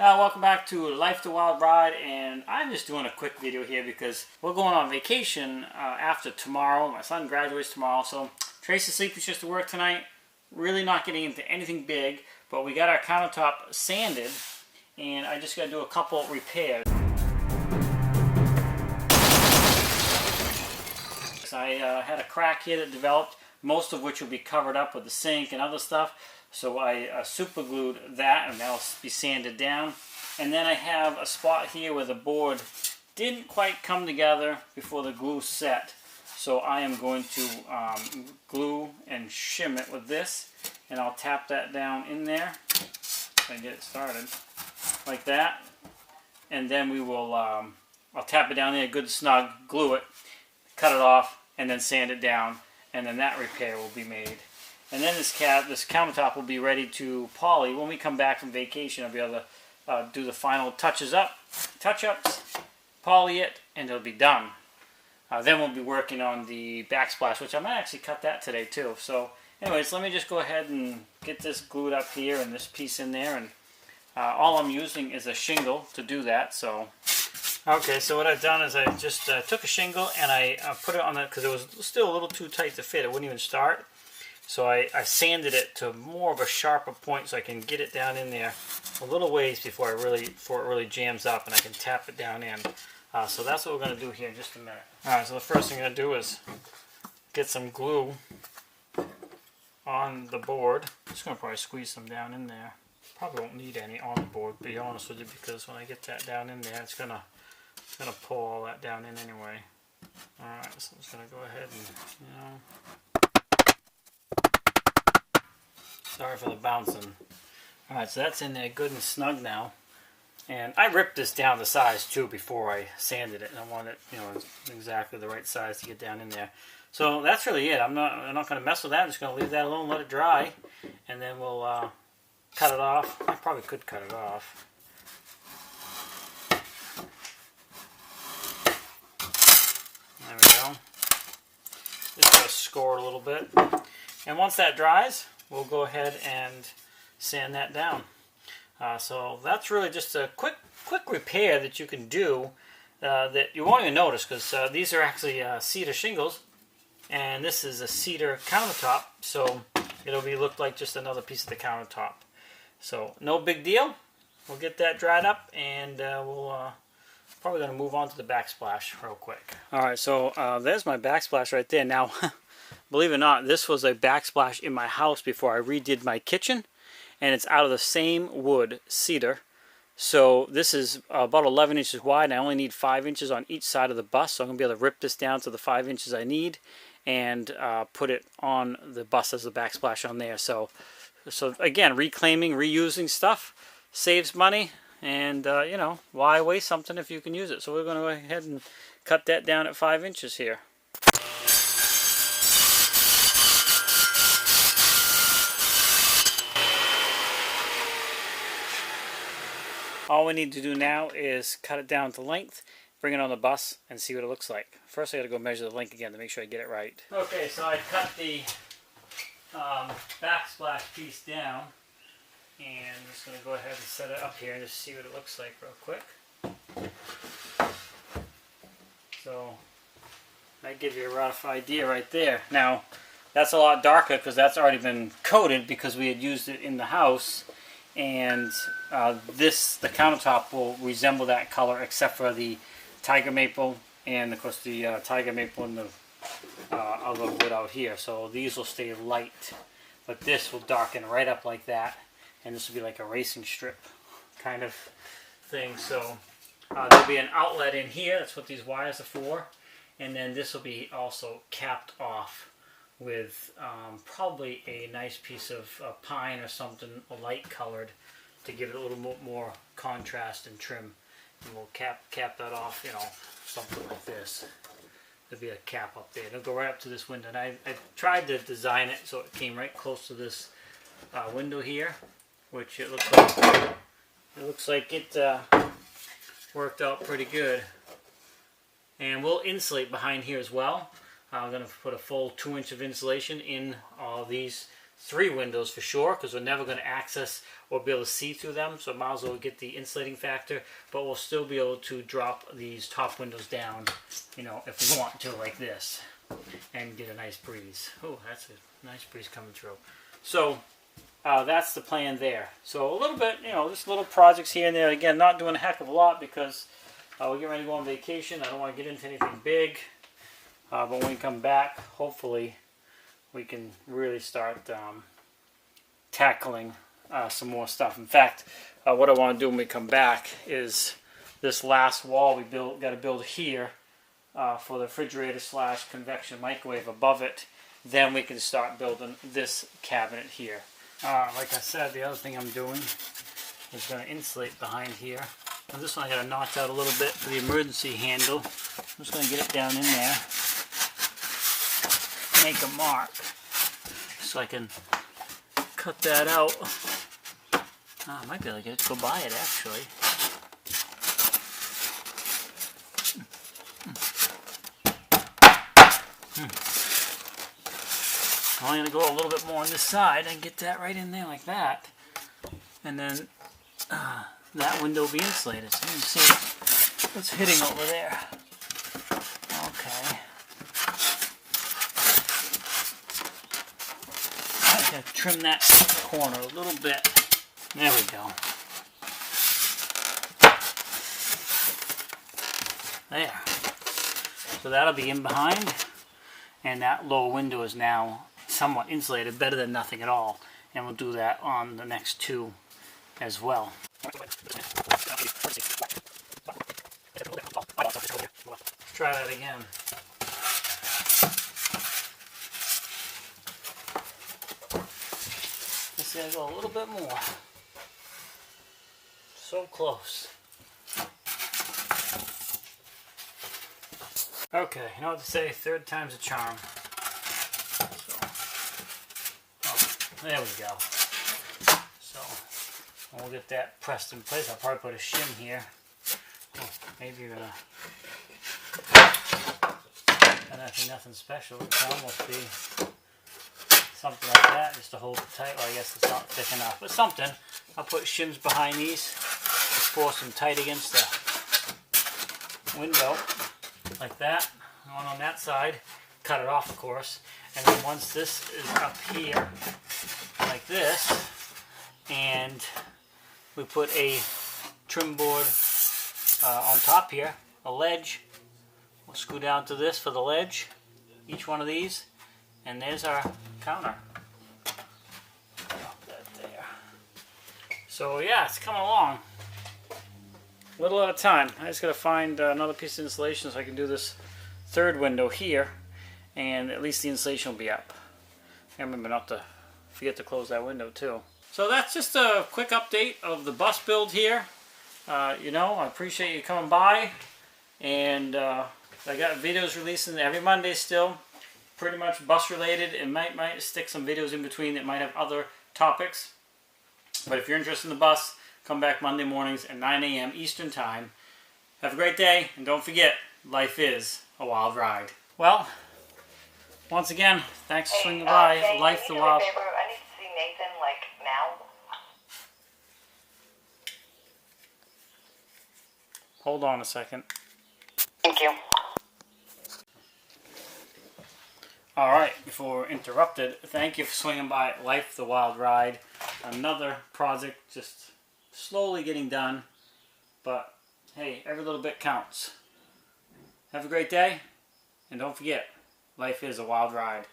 Welcome back to Life the Wild Ride, and I'm just doing a quick video here because we're going on vacation after tomorrow. My son graduates tomorrow, so Tracy sleeps just to work tonight. Really not getting into anything big, but we got our countertop sanded, and I just got to do a couple repairs. I had a crack here that developed, most of which will be covered up with the sink and other stuff. So I super glued that, and that'll be sanded down. And then I have a spot here where the board didn't quite come together before the glue set. So I am going to glue and shim it with this, and I'll tap that down in there and get it started like that. And then we will, I'll tap it down there good snug, glue it, cut it off, and then sand it down, and then that repair will be made. And then this countertop will be ready to poly. When we come back from vacation, I'll be able to do the final touch-ups, poly it, and it'll be done. Then we'll be working on the backsplash, which I might actually cut that today too. So anyways, let me just go ahead and get this glued up here and this piece in there. And all I'm using is a shingle to do that. So okay, so what I've done is I just took a shingle and I put it on the, because it was still a little too tight to fit. It wouldn't even start. So I sanded it to more of a sharper point so I can get it down in there a little ways before it really jams up and I can tap it down in. So that's what we're going to do here in just a minute. Alright, so the first thing I'm going to do is get some glue on the board. I'm just going to probably squeeze some down in there. Probably won't need any on the board, to be honest with you, because when I get that down in there, it's gonna pull all that down in anyway. Alright, so I'm just going to go ahead and, sorry for the bouncing. Alright, so that's in there good and snug now. And I ripped this down to size too before I sanded it. And I wanted it, exactly the right size to get down in there. So that's really it. I'm not going to mess with that. I'm just going to leave that alone, let it dry. And then we'll cut it off. I probably could cut it off. There we go. Just got to score it a little bit. And once that dries, we'll go ahead and sand that down. So that's really just a quick repair that you can do that you won't even notice, because these are actually cedar shingles, and this is a cedar countertop, so it'll look like just another piece of the countertop. So no big deal. We'll get that dried up, and we'll probably going to move on to the backsplash real quick. Alright, so there's my backsplash right there. Now, believe it or not, this was a backsplash in my house before I redid my kitchen, and it's out of the same wood, cedar. So this is about 11 inches wide, and I only need 5 inches on each side of the bus, so I'm going to be able to rip this down to the 5 inches I need and put it on the bus as the backsplash on there. So again, reclaiming, reusing stuff saves money, and why waste something if you can use it? So we're going to go ahead and cut that down at 5 inches here. All we need to do now is cut it down to length, bring it on the bus, and see what it looks like. First I got to go measure the length again to make sure I get it right. Okay, so I cut the backsplash piece down, and I'm just going to go ahead and set it up here and just see what it looks like real quick. So that gives you a rough idea right there. Now that's a lot darker because that's already been coated because we had used it in the house. And the countertop will resemble that color except for the tiger maple and of course the tiger maple and the other wood out here. So these will stay light, but this will darken right up like that, and this will be like a racing strip kind of thing. So there'll be an outlet in here. That's what these wires are for, and then this will be also capped off with probably a nice piece of pine or something, light colored, to give it a little more contrast and trim. And we'll cap that off, something like this. There'll be a cap up there. It'll go right up to this window. And I tried to design it so it came right close to this window here, which it looks like it worked out pretty good. And we'll insulate behind here as well. I'm going to put a full 2 inch of insulation in all these 3 windows for sure, because we're never going to access or be able to see through them, so might as well get the insulating factor, but we'll still be able to drop these top windows down, you know, if we want to, like this, and get a nice breeze. Oh, that's a nice breeze coming through. So that's the plan there. So a little bit, you know, just little projects here and there. Again, not doing a heck of a lot because we're getting ready to go on vacation. I don't want to get into anything big, but when we come back, hopefully we can really start tackling some more stuff. In fact, what I want to do when we come back is this last wall we got to build here for the refrigerator / convection microwave above it. Then we can start building this cabinet here. Like I said, the other thing I'm doing is going to insulate behind here. And this one I got to notch out a little bit for the emergency handle. I'm just going to get it down in there. Make a mark so I can cut that out. I might be able to get it to go by it actually. I'm only going to go a little bit more on this side and get that right in there like that. And then that window will be insulated. So you can see what's hitting over there. Okay. I gotta trim that corner a little bit. There we go. There. So that'll be in behind, and that lower window is now somewhat insulated, better than nothing at all. And we'll do that on the next 2 as well. Let's try that again. Just gotta go a little bit more. So close. Okay, you know what to say, 3rd time's a charm. So, there we go. So, we'll get that pressed in place. I'll probably put a shim here. Oh, maybe nothing special. It can almost be something like that, just to hold it tight. Well, I guess it's not thick enough, but something. I'll put shims behind these, just force them tight against the window, like that. One on that side, cut it off, of course. And then once this is up here, like this, and we put a trim board on top here, a ledge. We'll screw down to this for the ledge, each one of these, and there's our counter. Drop that there. So yeah, it's coming along. A little at a time. I just gotta find another piece of insulation so I can do this 3rd window here, and at least the insulation will be up. And remember not to forget to close that window too. So that's just a quick update of the bus build here. You know, I appreciate you coming by, and I got videos releasing every Monday still, pretty much bus related, and might stick some videos in between that might have other topics. But if you're interested in the bus, come back Monday mornings at 9 a.m. Eastern Time. Have a great day, and don't forget, life is a wild ride. Well, once again, thanks for swinging by. Jay, Life the wild. I need to see Nathan, like, now. Hold on a second. Thank you. Alright, before we're interrupted, thank you for swinging by Life the Wild Ride. Another project just slowly getting done, but hey, every little bit counts. Have a great day, and don't forget, life is a wild ride.